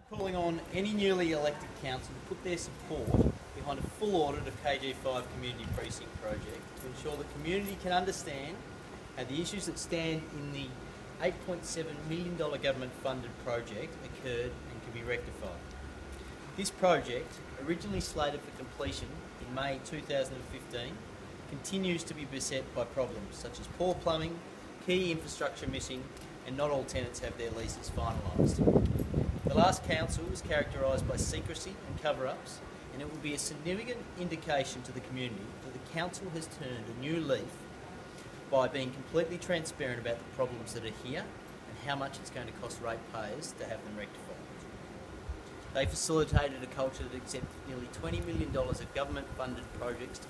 Calling on any newly elected council to put their support behind a full audit of KG5 Community Precinct project to ensure the community can understand how the issues that stand in the $8.7 million government funded project occurred and can be rectified. This project, originally slated for completion in May 2015, continues to be beset by problems such as poor plumbing, key infrastructure missing, and not all tenants have their leases finalised. The last council was characterised by secrecy and cover-ups, and it will be a significant indication to the community that the council has turned a new leaf by being completely transparent about the problems that are here and how much it's going to cost ratepayers to have them rectified. They facilitated a culture that accepted nearly $20 million of government-funded projects to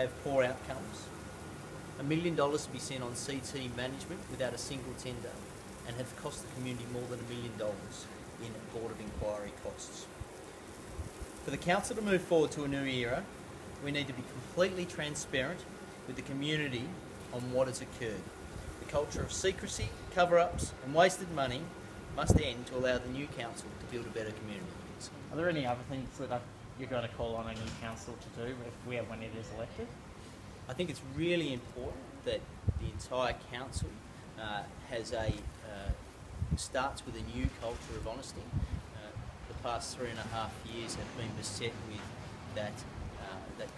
have poor outcomes, $1 million to be sent on CT management without a single tender, and have cost the community more than $1 million in Board of Inquiry costs. For the council to move forward to a new era, we need to be completely transparent with the community on what has occurred. The culture of secrecy, cover-ups and wasted money must end to allow the new council to build a better community. Are there any other things that you're going to call on a new council to do when it is elected? I think it's really important that the entire council starts with a new culture of honesty. The past 3.5 years have been beset with that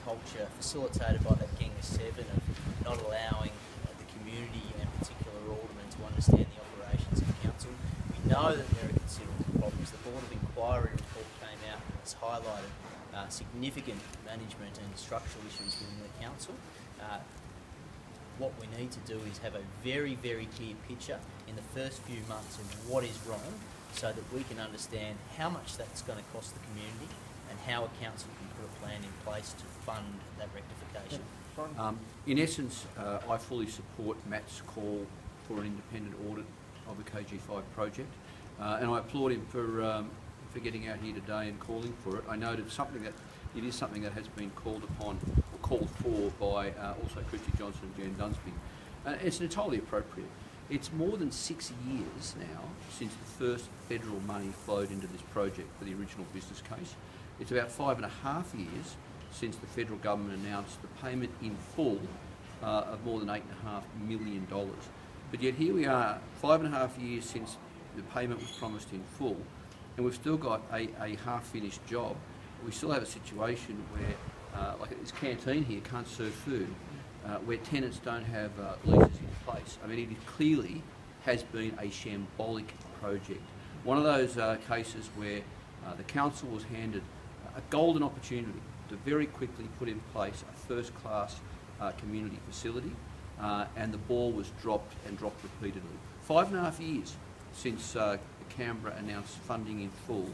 culture facilitated by that Gang of Seven of not allowing the community and particular aldermen to understand the operations of council. We know that there are considerable problems. The Board of Inquiry report came out and has highlighted significant management and structural issues within the council. What we need to do is have a very, very clear picture in the first few months of what is wrong so that we can understand how much that's going to cost the community and how a council can put a plan in place to fund that rectification. In essence, I fully support Matt's call for an independent audit of the KG5 project, and I applaud him for getting out here today and calling for it. I know that it is something that has been called for by also Christy Johnson and Jan Dunsby. It's entirely appropriate. It's more than 6 years now since the first federal money flowed into this project for the original business case. It's about 5.5 years since the federal government announced the payment in full of more than $8.5 million. But yet here we are, 5.5 years since the payment was promised in full, and we've still got a half-finished job. We still have a situation where, like this canteen here can't serve food, where tenants don't have leases in place. I mean, it clearly has been a shambolic project. One of those cases where the council was handed a golden opportunity to very quickly put in place a first-class community facility, and the ball was dropped repeatedly. 5.5 years since Canberra announced funding in full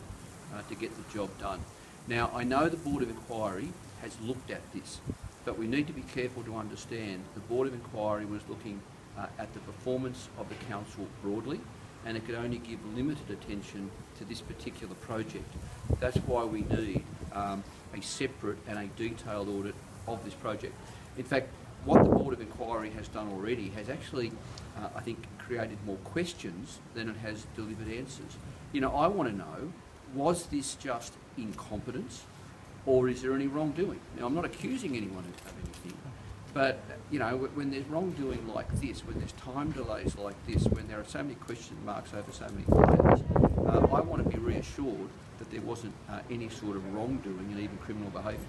to get the job done. Now, I know the Board of Inquiry has looked at this, but we need to be careful to understand the Board of Inquiry was looking at the performance of the council broadly, and it could only give limited attention to this particular project. That's why we need a separate and a detailed audit of this project. In fact, what the Board of Inquiry has done already has actually, I think, created more questions than it has delivered answers. You know, I want to know, was this just incompetence, or is there any wrongdoing? Now, I'm not accusing anyone of anything, but, you know, when there's wrongdoing like this, when there's time delays like this, when there are so many question marks over so many things, I want to be reassured that there wasn't any sort of wrongdoing and even criminal behaviour.